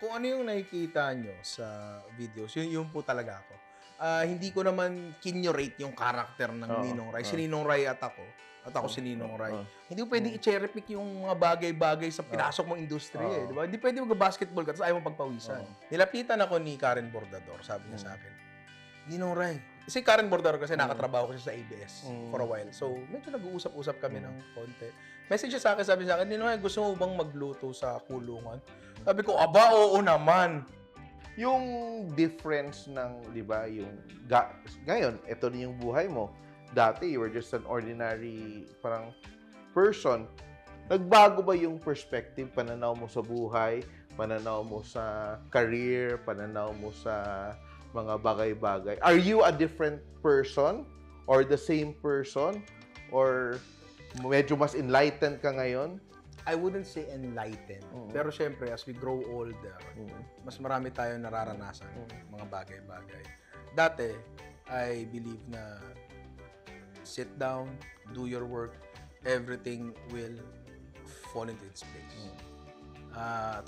kung ano yung nakikita nyo sa videos, yun po talaga ako. Hindi ko naman kinurate yung character ng Ninong Rai. Si Ninong Rai at ako si Ninong Rai. Hindi ko pwedeng i-cherry pick yung mga bagay-bagay sa pinasok mong industriya, di ba? Hindi pwede mag-basketball ka, tapos ayaw mo pagpawisan. Nilapitan ako ni Karen Bordador, sabi niya sa akin, Ninong Rai. Kasi Karen Bordador kasi nakatrabaho ko siya sa ABS for a while. So, medyo nag-uusap-usap kami ng konti. Message siya sa akin, sabi sa akin, Ninong Rai, gusto mo bang magluto sa kulungan? Sabi ko, aba, oo naman. Yung difference ng, di ba, yung, ngayon, ito na yung buhay mo. Dati, you were just an ordinary, parang, person. Nagbago ba yung perspective, pananaw mo sa buhay, pananaw mo sa career, pananaw mo sa mga bagay-bagay? Are you a different person? Or the same person? Or medyo mas enlightened ka ngayon? I wouldn't say enlightened. Pero syempre, as we grow older, mas marami tayong nararanasan, mga bagay-bagay. Dati, I believe na sit down, do your work, everything will fall into its place.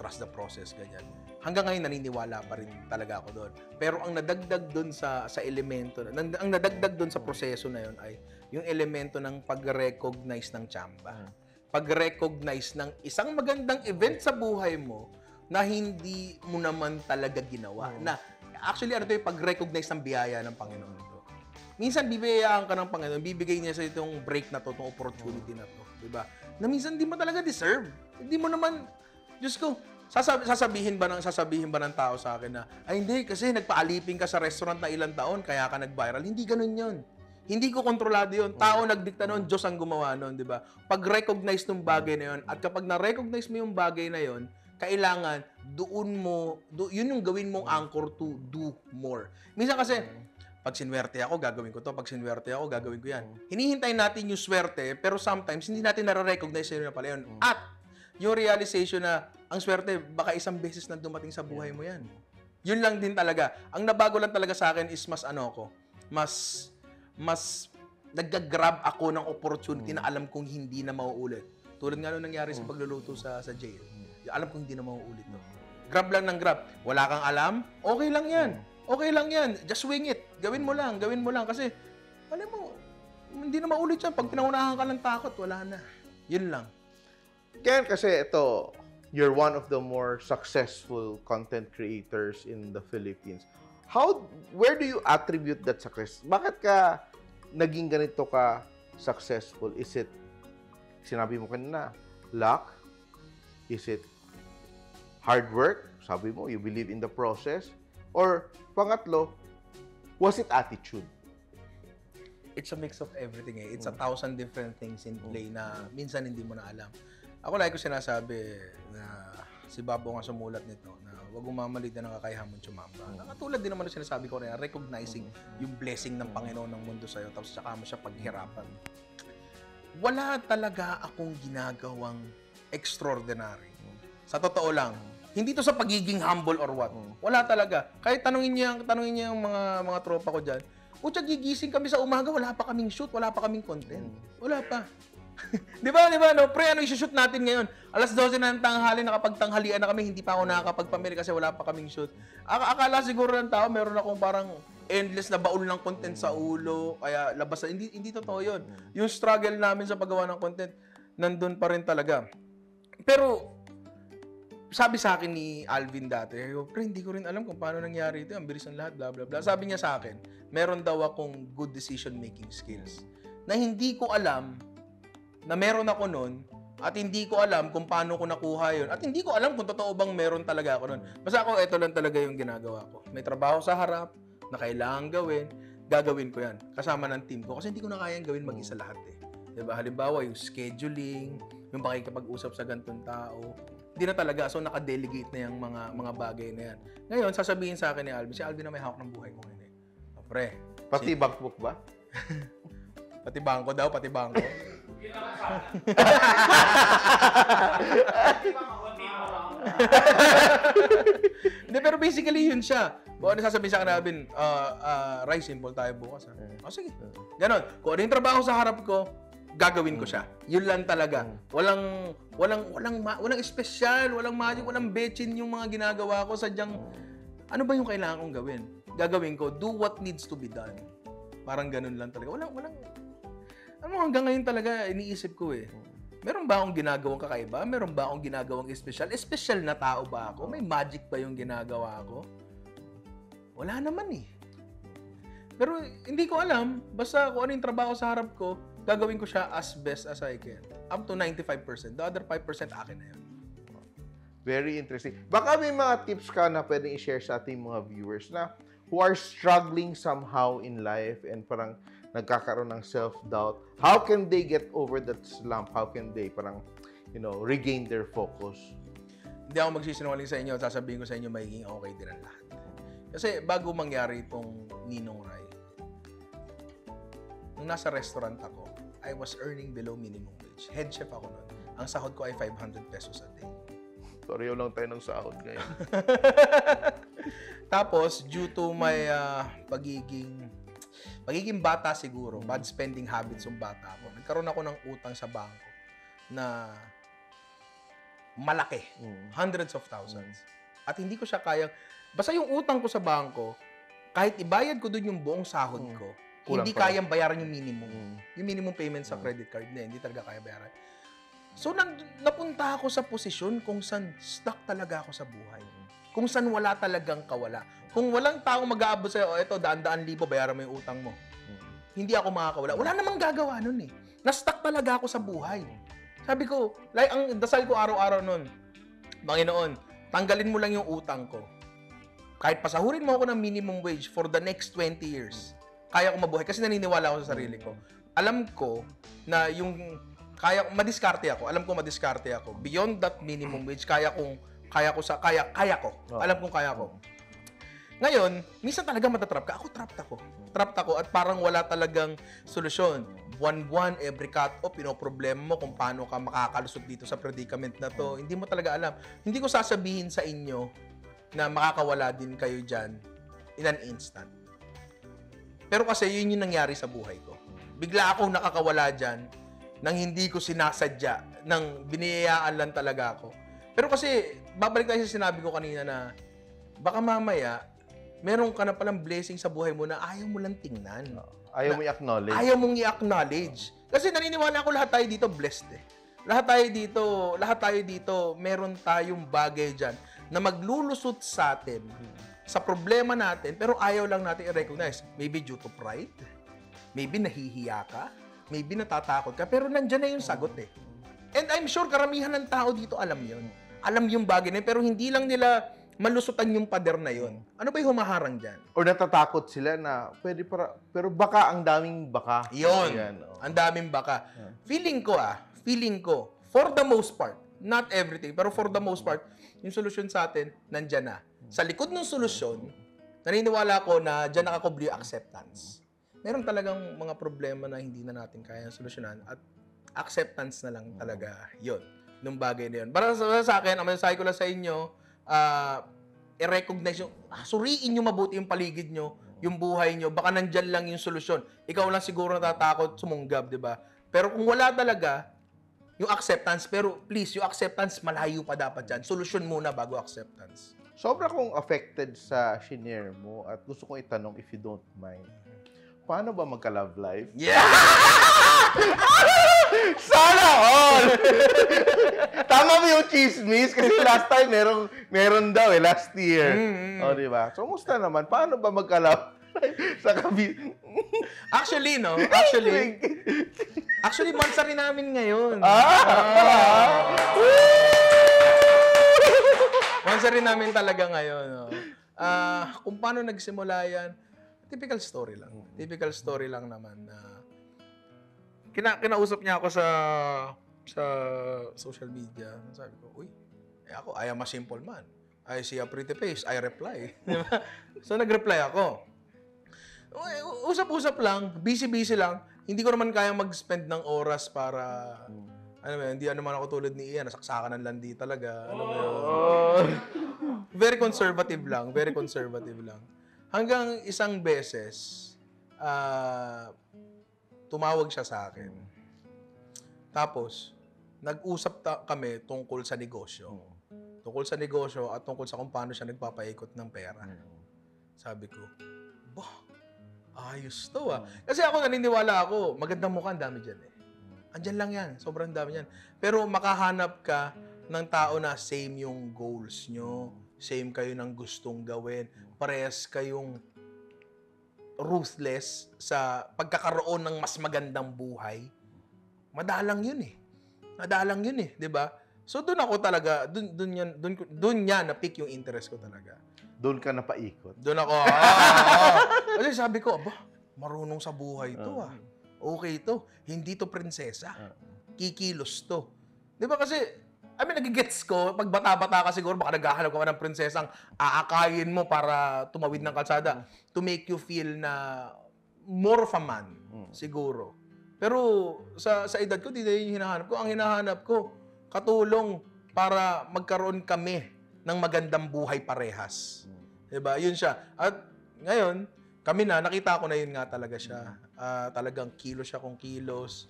Trust the process, ganyan. Hanggang ngayon, naniniwala pa rin talaga ako doon. Pero ang nadagdag doon sa elemento, ang nadagdag doon sa proseso na yun ay yung elemento ng pag-recognize ng tsamba. Pag-recognize ng isang magandang event sa buhay mo na hindi mo naman talaga ginawa. Na actually, ano to yung pag-recognize ng biyaya ng Panginoon to. Minsan, bibiyayaan ka ng Panginoon, bibigay niya sa itong break na to, itong opportunity na to. Diba? Na minsan, di mo talaga deserve. Hindi mo naman, Diyos ko, sasabihin ba ng tao sa akin na, ay hindi, kasi nagpaalipin ka sa restaurant na ilang taon, kaya ka nag-viral. Hindi ganun yun. Hindi ko kontrolado yun. Tao nagdikta noon, Diyos ang gumawa noon, di ba? Pag-recognize ng bagay na yun, at kapag na-recognize mo yung bagay na yun, kailangan, yun yung gawin mong anchor to do more. Minsan kasi, pag sinwerte ako, gagawin ko to. Pag sinwerte ako, gagawin ko yan. Hinihintay natin yung swerte, pero sometimes, hindi natin nare-recognize yun na pala yun. At, yung realization na, ang swerte, baka isang beses na dumating sa buhay mo yan. Yun lang din talaga. Ang nabago lang talaga sa akin is mas nag-grab ako ng opportunity na alam kong hindi na mauulit. Tulad nga nung nangyari sa pagluluto sa jail. Alam kong hindi na mauulit. No? Grab lang ng grab. Wala kang alam? Okay lang yan. Okay lang yan. Just wing it. Gawin mo lang. Kasi, alam mo, hindi na maulit yan. Pag pinaunahan ka ng takot, wala na. Yun lang. Kaya kasi ito, you're one of the more successful content creators in the Philippines. Where do you attribute that success? Bakit ka naging ganito ka successful? Is it, sinabi mo kanina, luck? Is it hard work? Sabi mo, you believe in the process? Or, pangatlo, was it attitude? It's a mix of everything eh. It's 1,000 different things in play na minsan hindi mo na alam. Ako like ko sinasabi na si Babo nga sumulat nito na huwag umamalit na ng kakayahan mong tsumamba. Katulad din naman ang sinasabi ko rin, recognizing yung blessing ng Panginoon ng mundo sa'yo tapos saka mo siya paghirapan. Wala talaga akong ginagawang extraordinary. Sa totoo lang, hindi to sa pagiging humble or what. Wala talaga. Kahit tanungin niya yung mga tropa ko dyan, Utsa, gigising kami sa umaga, wala pa kaming shoot, wala pa kaming content. Wala pa. Di ba, no? Pre, ano i-shoot natin ngayon? Alas 12 na ng tanghali, nakapagtanghalian na kami, hindi pa ako nakakapagpamili kasi wala pa kaming shoot. Akala siguro ng tao, meron akong parang endless na baul ng content sa ulo, kaya labas na. Hindi totoo yun. Yung struggle namin sa paggawa ng content, nandun pa rin talaga. Pero, sabi sa akin ni Alvin dati, pre, hindi ko rin alam kung paano nangyari ito. Ang bilis ng lahat, blah, blah, blah. Sabi niya sa akin, meron daw akong good decision-making skills na hindi ko alam na meron ako nun at hindi ko alam kung paano ko nakuha yun at hindi ko alam kung totoo bang meron talaga ako nun. Basta ako, ito lang talaga yung ginagawa ko. May trabaho sa harap na kailangan gawin, gagawin ko yan. Kasama ng team ko kasi hindi ko na kayang gawin mag-isa lahat eh. Diba? Halimbawa, yung scheduling, yung pakikipag-usap sa ganitong tao, hindi na talaga. So, naka-delegate na yung mga bagay na yan. Ngayon, sasabihin sa akin ni Alvin, si Alvin na may hawak ng buhay ko ngayon eh. O, pre. Pati bankbook ba? Pati bangko daw, pati bangko. Hindi, pero basically yun siya. Kung ano sasabihin sa akin ni Alvin, Rai, simple tayo bukas. Ha? O, sige. Ganon. Kung ano yung trabaho sa harap ko, gagawin ko siya. Yun lang talaga. Walang espesyal, walang magic, walang betchin yung mga ginagawa ko. Sadyang, ano ba yung kailangan kong gawin? Gagawin ko, do what needs to be done. Parang ganun lang talaga. Hanggang ngayon talaga, iniisip ko eh. Meron ba akong ginagawang kakaiba? Meron ba akong ginagawang espesyal? Espesyal na tao ba ako? May magic ba yung ginagawa ko? Wala naman eh. Pero hindi ko alam. Basta kung ano yung trabaho sa harap ko, gagawin ko siya as best as I can. Up to 95%. The other 5% akin na yun. Very interesting. Baka may mga tips ka na pwedeng i-share sa ating mga viewers na who are struggling somehow in life and parang nagkakaroon ng self-doubt. How can they get over that slump? How can they parang, regain their focus? Hindi ako magsisinungaling sa inyo at sasabihin ko sa inyo magiging okay din ang lahat. Kasi bago mangyari itong Ninong Rai, nung nasa restaurant ako, I was earning below minimum wage. Head chef ako noon. Ang sahod ko ay 500 pesos a day. Pareho lang tayo ng sahod ngayon. Tapos, due to my pagiging bata siguro, bad spending habits yung bata ako, nagkaroon ako ng utang sa bangko na malaki. Hundreds of thousands. At hindi ko siya kayang, basta yung utang ko sa bangko, kahit ibayad ko dun yung buong sahod ko, hindi kayang bayaran yung minimum. Yung minimum payment sa credit card na hindi talaga kaya bayaran. So, napunta ako sa posisyon kung saan stuck talaga ako sa buhay. Kung saan wala talagang kawala. Kung walang taong mag-aabot sa'yo, eto, daan-daan libo, bayaran mo yung utang mo. Hindi ako makakawala. Wala namang gagawa nun eh. Na-stuck talaga ako sa buhay. Sabi ko, ang dasal ko araw-araw nun, Panginoon, tanggalin mo lang yung utang ko. Kahit pasahurin mo ako ng minimum wage for the next 20 years, kaya ko mabuhay. Kasi naniniwala ako sa sarili ko. Alam ko na madiskarte ako. Alam ko madiskarte ako. Beyond that minimum wage, kaya ko. Alam kong kaya ko. Ngayon, minsan talaga matatrap ka. Ako, trapped ako at parang wala talagang solusyon. Buwan-buwan, every cut-off, pinoproblema mo kung paano ka makakalusot dito sa predicament na to. Hindi mo talaga alam. Hindi ko sasabihin sa inyo na makakawala din kayo dyan in an instant. Pero kasi yun yung nangyari sa buhay ko. Bigla akong nakakawala dyan nang hindi ko sinasadya, nang biniyayaan lang talaga ako. Pero kasi, babalik tayo sa sinabi ko kanina na baka mamaya, meron ka na palang blessing sa buhay mo na ayaw mo lang tingnan. Ayaw mo i-acknowledge. Ayaw mong i-acknowledge. Kasi naniniwala ako lahat tayo dito blessed eh. Lahat tayo dito, meron tayong bagay dyan na maglulusot sa atin sa problema natin, pero ayaw lang natin i-recognize. Maybe due to pride, maybe nahihiya ka, maybe natatakot ka, pero nandyan na yung sagot eh. And I'm sure karamihan ng tao dito alam yun. Alam yung bagay na yun, pero hindi lang nila malusutan yung pader na yun. Ano ba yung humaharang dyan? Or natatakot sila na pero baka ang daming baka. Yun. Ang daming baka. Feeling ko, for the most part, not everything, pero for the most part, yung solusyon sa atin, nandyan na. Sa likod ng solusyon, naniniwala ko na dyan nakakubli yung acceptance. Meron talagang mga problema na hindi na natin kaya solusyonan at acceptance na lang talaga yun. Nung bagay na yun. Para sa akin, ang mensahe ko lang sa inyo, i-recognize yung, suriin nyo mabuti yung paligid nyo, yung buhay nyo, baka nandyan lang yung solusyon. Ikaw lang siguro natatakot, sumunggab, di ba? Pero kung wala talaga, yung acceptance, pero please, yung acceptance, malayo pa dapat dyan. Solusyon muna bago acceptance. Sobra kong affected sa shinare mo at gusto kong itanong if you don't mind. Paano ba magka-love life? Yeah! Sana all! Tama mo yung chismis kasi last time meron daw last year. O, di ba? So, musta naman? Paano ba magka-love sa Actually, mansari namin ngayon. Mansari namin talaga ngayon. No? Kung paano nagsimula yan, typical story lang. Typical story lang naman na kinausap niya ako sa social media. Sabi ko, ako, I am a simple man. I see a pretty face, I reply. So, nag-reply ako. Usap-usap lang, busy-busy lang. Hindi ko naman kayang mag-spend ng oras para, hindi naman ako tulad ni Ian, nasaksakan ng landi talaga. Very conservative lang. Hanggang isang beses, tumawag siya sa akin. Tapos, nag-usap kami tungkol sa negosyo. Tungkol sa negosyo at tungkol sa kung paano siya nagpapaikot ng pera. Sabi ko, bah, ayos to ah. Kasi ako naniniwala ako, magandang mukha, ang dami dyan eh. Andyan lang yan, sobrang dami yan. Pero makahanap ka ng tao na same yung goals nyo, same kayo ng gustong gawin, parehas kayong ruthless sa pagkakaroon ng mas magandang buhay, madalang yun eh. Madalang yun eh, di ba? So doon ako talaga, doon niya na-pick yung interest ko talaga. Doon ka napaikot. Doon ako, Kasi sabi ko, aba, marunong sa buhay to ah. Okay to. Hindi to prinsesa. Kikilos to. Di ba kasi, nagigets ko, pag bata-bata ka siguro, baka naghahanap ka ng prinsesang aakayin mo para tumawid ng kalsada to make you feel na more of a man, siguro. Pero sa edad ko, di na yung hinahanap ko. Ang hinahanap ko, katulong para magkaroon kami ng magandang buhay parehas. Diba? Yun siya. At ngayon, kami nakita ko na yun nga talaga siya. Talagang kilos siya kung kilos.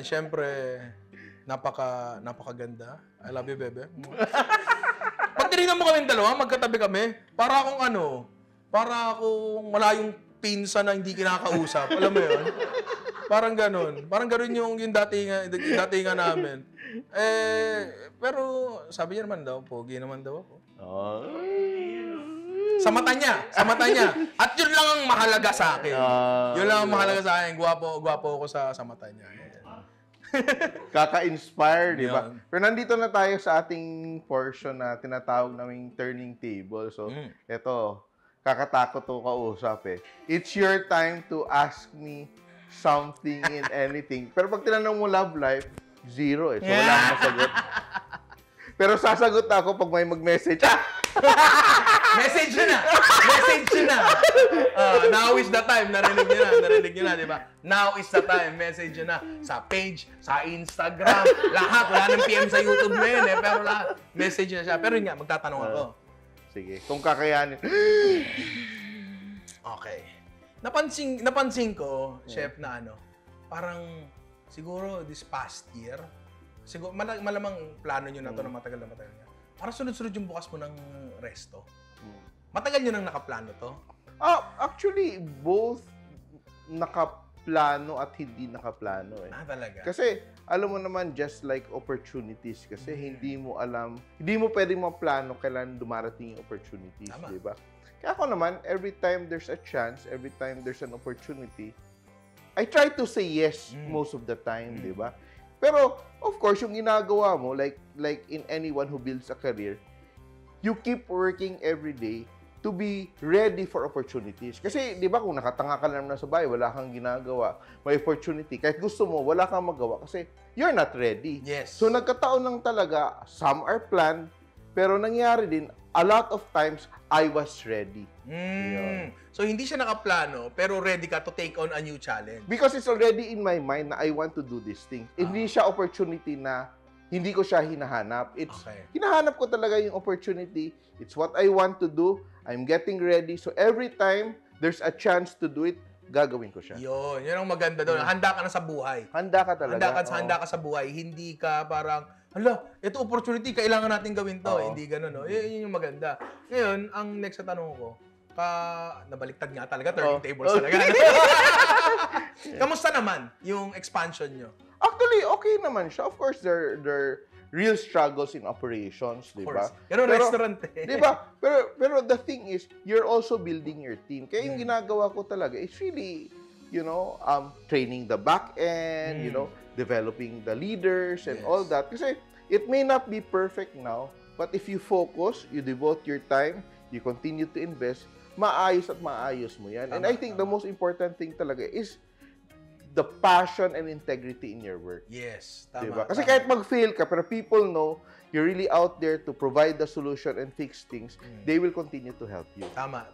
Siyempre, napakaganda. I love you, bebe. Pag tinignan mo kami dalawa, magkatabi kami, para akong malayong pinsa na hindi kinakausap. Alam mo yun? Parang ganun. Parang ganun yung datingan namin. Pero sabi niya naman daw, pogi naman daw ako. Sa mata niya. At yun lang ang mahalaga sa akin. Yun lang ang mahalaga sa akin. Gwapo ako sa mata niya. Kaka-inspire, di ba? Pero nandito na tayo sa ating portion na tinatawag naming turning table. So, eto, kakatakot to kausap eh. It's your time to ask me something in anything. Pero pag tinanong mo love life, 0 eh. So, wala akong masagot. Pero sasagot ako pag may mag-message. Message na! Now is the time. Narinig nyo na, di ba? Now is the time. Message nyo na. Sa page, sa Instagram, lahat. Wala nang PM sa YouTube na yun eh. Pero lahat, message na siya. Pero yun nga, magtatanong ako. Sige, kung kakayanin. Okay. Napansin ko, chef, na parang siguro this past year, siguro malamang plano nyo na to na matagal na. Parang sunod-sunod yung bukas mo ng resto. Matagal nyo nang nakaplano to? Actually, both nakaplano at hindi nakaplano eh. Talaga? Kasi, alam mo naman, just like opportunities, kasi hindi mo pwedeng maplano kailan dumarating yung opportunities, di ba? Kaya ako naman, every time there's a chance, every time there's an opportunity, I try to say yes most of the time, di ba? Pero, of course, yung ginagawa mo, like in anyone who builds a career, you keep working every day to be ready for opportunities. Kasi, di ba, kung nakatanga ka lang sa bahay, wala kang ginagawa, may opportunity, kahit gusto mo, wala kang magawa kasi you're not ready. Yes. So, nagkataon lang talaga, some are planned, pero nangyari din, a lot of times, I was ready. So, hindi siya nakaplano, pero ready ka to take on a new challenge. Because it's already in my mind na I want to do this thing. Hindi siya opportunity na hindi ko siya hinahanap. Hinahanap ko talaga yung opportunity. It's what I want to do. I'm getting ready. So, every time there's a chance to do it, gagawin ko siya. Yun ang maganda doon. Handa ka na sa buhay. Handa ka talaga. Handa ka sa buhay. Hindi ka parang, ito opportunity, kailangan natin gawin to. Hindi ganun, no? Yun yung maganda. Ngayon, ang next na tanong ko, nabaliktad nga talaga, turning tables talaga. Kamusta naman yung expansion nyo? Actually, okay naman siya. Of course, there are real struggles in operations, di ba? Pero restaurant eh. Di ba? Pero the thing is, you're also building your team. Kaya yung ginagawa ko talaga is really, training the back end, developing the leaders and all that. Kasi it may not be perfect now, but if you focus, you devote your time, you continue to invest, maayos at maayos mo yan. And I think the most important thing talaga is the passion and integrity in your work. Yes, tama. Diba? Kasi kahit mag-fail ka, pero people know you're really out there to provide the solution and fix things, they will continue to help you. Tama.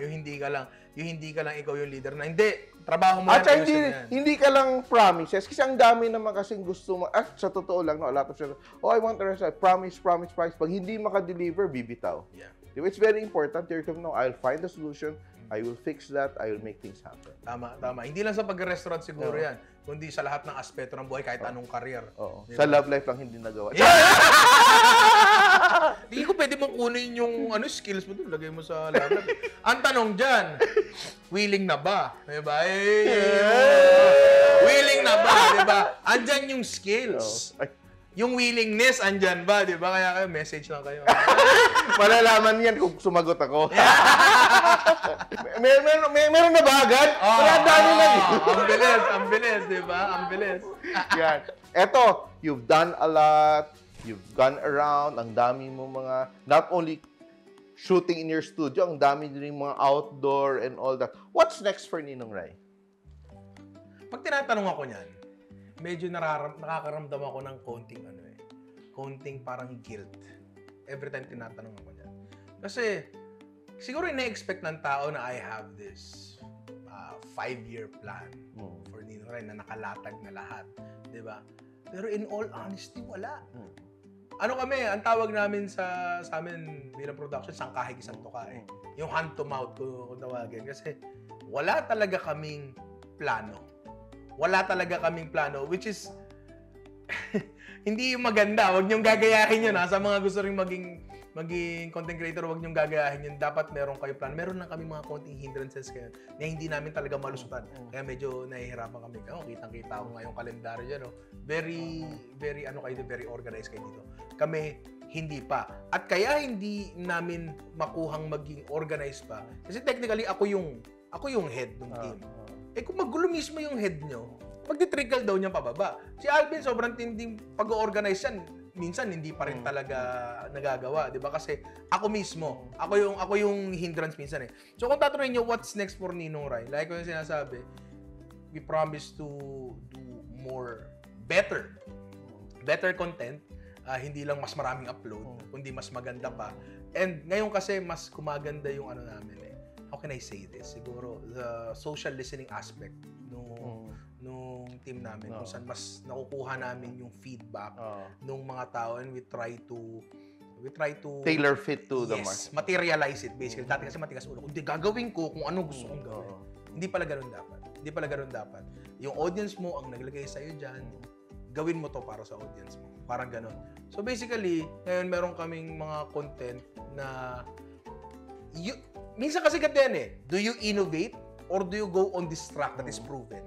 Yung hindi ka lang ikaw yung leader na, hindi, trabaho mo yan. At hindi ka lang promises. Kasi ang dami naman kasing gusto mo, sa totoo lang, a lot of people, I want a result, promise. Pag hindi maka-deliver, bibitaw. Yeah. Diba? It's very important. I'll find the solution, I will fix that. I will make things happen. Tama, tama. Hindi lang sa pag-restaurant siguro yan, kundi sa lahat ng aspeto ng buhay, kahit anong career. Oo. Di Sa ba? love life lang hindi nagawa. Hindi ko pwede mong kunin yung skills mo doon, lagay mo sa lab. Ang tanong dyan, willing na ba? Diba? Willing na ba? Diba? Andyan yung skills. Ay, Yung willingness, andyan ba? Diba? Kaya kayo, message lang kayo. malalaman yan kung sumagot ako. Meron na ba agad? Wala, dami lang. Ang bilis, diba? Ang bilis. Yan. Eto, you've done a lot. You've gone around. Ang dami mo mga, not only shooting in your studio, ang dami din mga outdoor and all that. What's next for Ninong Rai? Pag tinatanong ako niyan, medyo nakakaramdam ako ng konting parang guilt. Every time tinatanong ako niyan. Kasi, siguro ina-expect ng tao na I have this 5-year plan for Ninong Rai na nakalatag na lahat. Diba? Pero in all honesty, wala. Ano kami, ang tawag namin sa amin bilang production, sangkahig isang tuka. Yung hand to mouth kung tawagin. Kasi wala talaga kaming plano. Wala talaga kaming plano, which is hindi yung maganda. Huwag niyong gagayahin yun. Sa mga gusto rin maging content creator, huwag niyong gagayahin yun. Dapat meron kayo plan. Meron lang kami mga konting hindrances kayo na hindi namin talaga malusutan. Kaya medyo nahihirapan kami. Kitang-kita ko ngayong kalendaryo dyan. Very organized kayo dito. Kami, hindi pa. At kaya hindi namin makuhang maging organized pa. Kasi technically, ako yung head ng team. Kung magulo mismo yung head nyo, magti-trickle daw niya pababa. Si Alvin, sobrang tinding pag-organize yan. Minsan, hindi pa rin talaga nagagawa. Diba? Kasi ako mismo, ako yung hindrance minsan eh. So kung tatanungin nyo, what's next for Ninong Rai? Like ko yung sinasabi, we promise to do better content. Hindi lang mas maraming upload, kundi mas maganda pa. And ngayon kasi, mas kumaganda yung namin eh. How can I say this? Siguro, the social listening aspect nung team namin. Kung saan mas nakukuha namin yung feedback nung mga tao and we try to tailor fit to the market. Materialize it basically. Dati kasi matigas ulo. Hindi, gagawin ko kung ano gusto kong gawin. Hindi pala ganun dapat. Yung audience mo ang naglagay sa'yo dyan, gawin mo to para sa audience mo. Parang ganun. So basically, ngayon meron kaming mga content na minsan kasi ganyan eh. Do you innovate or do you go on this track that is proven?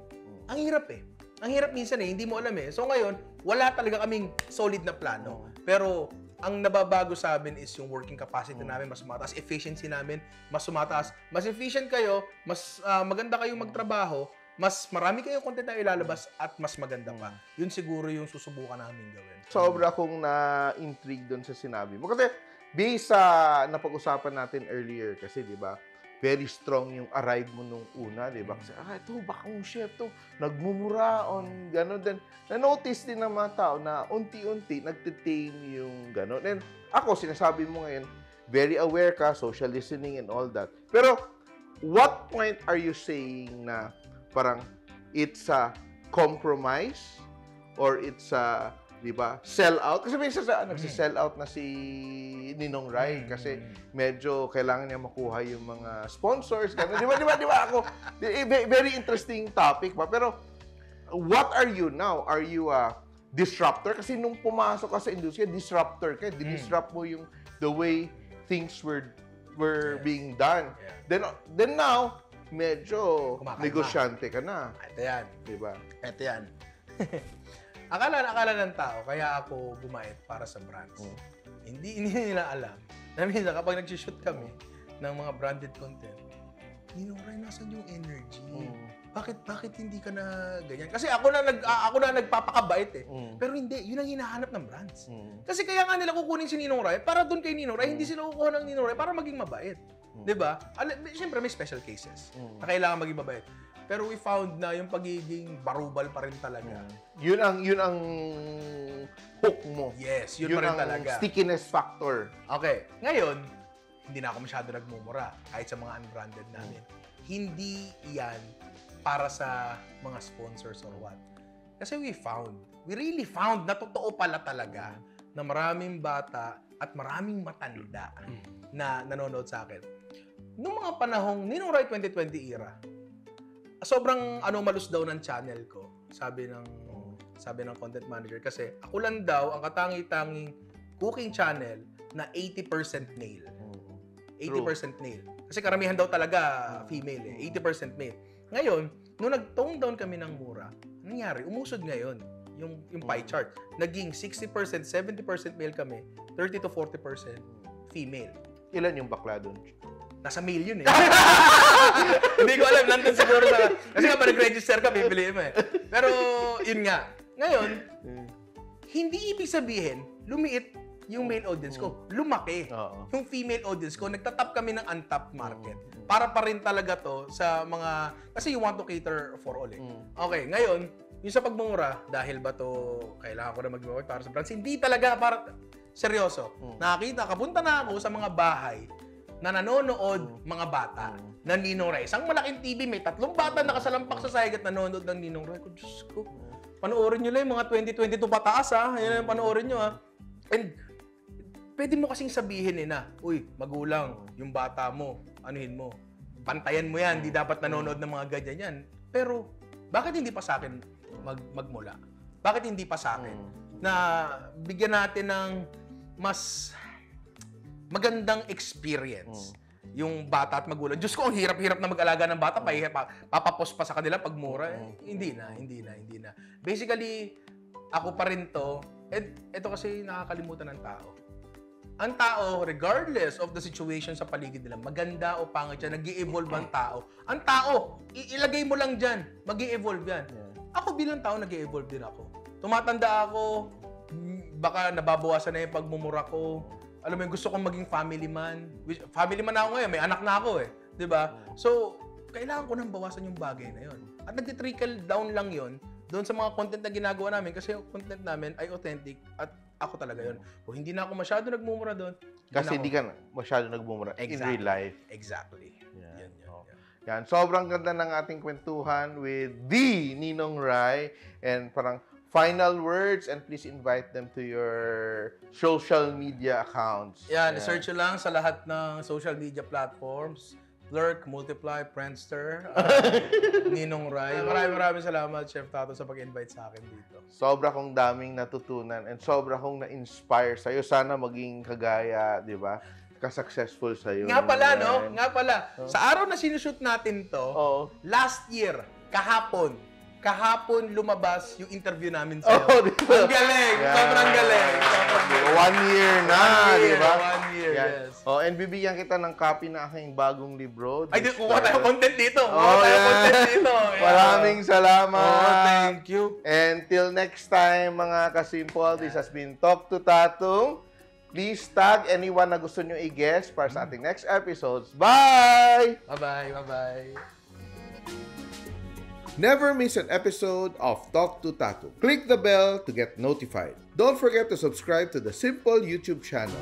Ang hirap eh. Ang hirap minsan eh. Hindi mo alam eh. So ngayon, wala talaga kaming solid na plano. Pero ang nababago sa amin is yung working capacity namin mas sumataas, efficiency namin mas sumataas. Mas efficient kayo, mas maganda kayong magtrabaho, mas marami kayong content na ilalabas at mas maganda pa. Yun siguro yung susubukan namin gawin. Sobra akong na-intrigue doon sa sinabi mo. Kasi based sa napag-usapan natin earlier, kasi di ba, very strong yung arrive mo nung una, di ba? Kasi, ito, bakong chef to, nagmumuraon, gano'n. Then, na-notice din ng mga tao na unti-unti, nagtitame yung gano'n. And ako, sinasabi mo ngayon, very aware ka, social listening and all that. Pero, what point are you saying na parang it's a compromise or it's a, di ba, sell out? Kasi minsan nagsisell out na si Ninong Rai kasi medyo kailangan niya makuha yung mga sponsors. Di ba ako? Very interesting topic pa. Pero what are you now? Are you a disruptor? Kasi nung pumasok ka sa industriya, disruptor ka. Disrupt mo yung the way things were being done. Then now, medyo negosyante ka na. Ito yan. Diba? Ito yan. Akala ng tao, kaya ako bumait para sa brands. Hindi nila alam na minsan kapag nag-shoot kami ng mga branded content, Ninong Rai, nasan yung energy? Bakit hindi ka na ganyan? Kasi ako na nagpapakabait eh. Pero hindi, yun ang hinahanap ng brands. Kasi kaya nga nila kukunin si Ninong Rai para doon kay Ninong Rai, hindi sila kukuha ng Ninong Rai para maging mabait. 'Di ba? Siyempre may special cases na kailangan maging mabait. Pero we found na yung pagiging barubal pa rin talaga. Yun ang hook mo. Yes, yun pa rin talaga. Stickiness factor. Okay, ngayon, hindi na ako masyado nagmumura kahit sa mga unbranded namin. Hindi yan para sa mga sponsors or what. Kasi we really found na totoo pala talaga na maraming bata at maraming matanda na nanonood sa akin. nung mga panahong Ninong Rai 2020 era, sobrang anomalous daw ng channel ko, sabi ng content manager, kasi ako lang daw ang katangi-tanging cooking channel na 80% male. 80% male. Kasi karamihan daw talaga female eh. 80% male. Ngayon, nung nag-tone down kami ng mura, nangyari, umusod ngayon yung pie chart. Naging 60%, 70% male kami, 30 to 40% female. Ilan yung bakla doon? Nasa male yun eh. Hindi ko alam, nandun siguro sa... Kasi nga pa nag-register ka, bibili mo eh. Pero, yun nga. Ngayon, hindi ibig sabihin, lumiit yung male audience ko. Lumaki. Yung female audience ko, nagtatap kami ng untapped market. Para pa rin talaga to sa mga... Kasi you want to cater for all eh. Okay, ngayon, yung sa pagmumura, dahil ba to kailangan ko na mag-work para sa brands? Hindi talaga, para... Seryoso. Nakakita, kapunta na ako sa mga bahay na nanonood mga bata ng Ninong Rai. Isang malaking TV, may 3 bata nakasalampak sa sahig at nanonood ng Ninong Rai. Diyos ko, panoorin nyo lang yung mga 2022 pataas ha. Yan ang panoorin nyo ha. And pwede mo kasing sabihin na, uy, magulang, yung bata mo, anuhin mo, pantayan mo yan, di dapat nanonood ng mga ganyan yan. Pero, bakit hindi pa sa akin magmula? Bakit hindi pa sa akin? Na bigyan natin ng mas magandang experience yung bata at magulang. Diyos ko, ang hirap-hirap na mag-alaga ng bata, papapos pa sa kanila pag mura. Hindi na. Basically, ako pa rin to, ito kasi nakakalimutan ng tao. Ang tao, regardless of the situation sa paligid nila, maganda o pangit yan, nag-i-evolve ang tao. Ang tao, ilagay mo lang dyan, mag-i-evolve yan. Ako bilang tao, nag-i-evolve din ako. Tumatanda ako, baka nababawasan na yung pagmumura ko. Alam mo yung gusto kong maging family man. Family man ako ngayon, may anak na ako eh. 'Di ba? So, kailangan ko nang bawasan yung bagay na yon. At nag-trickle down lang yon doon sa mga content na ginagawa namin kasi yung content namin ay authentic at ako talaga yon. Kung hindi na ako masyado nagmumura doon. Kasi hindi ka masyado nagmumura in real life. Exactly. Yan. Sobrang ganda ng ating kwentuhan with the Ninong Rai. And parang final words, and please invite them to your social media accounts. Yan, search lang sa lahat ng social media platforms. Lurk, Multiply, Friendster, Ninong Rai. Maraming salamat, Chef Tato, sa pag-invite sa akin dito. Sobra kong daming natutunan and sobra kong na-inspire sa'yo. Sana maging kagaya, di ba? Ka-successful sa'yo. Nga pala, no? Nga pala. Sa araw na sinushoot natin to, last year, kahapon lumabas yung interview namin sa'yo. Ang galing! Sobrang galing! 1 year na, di ba? 1 year, yes. And bibigyan kita ng copy ng aking bagong libro. Ay, kuha tayo content dito. Content dito. Maraming salamat. Thank you. And till next time, mga kasimple, this has been Talk to Tatong. Please tag anyone na gusto nyo i-guest para sa ating next episodes. Bye! Bye-bye. Bye-bye. Never miss an episode of Talk to Tato. Click the bell to get notified. Don't forget to subscribe to the Simple YouTube channel.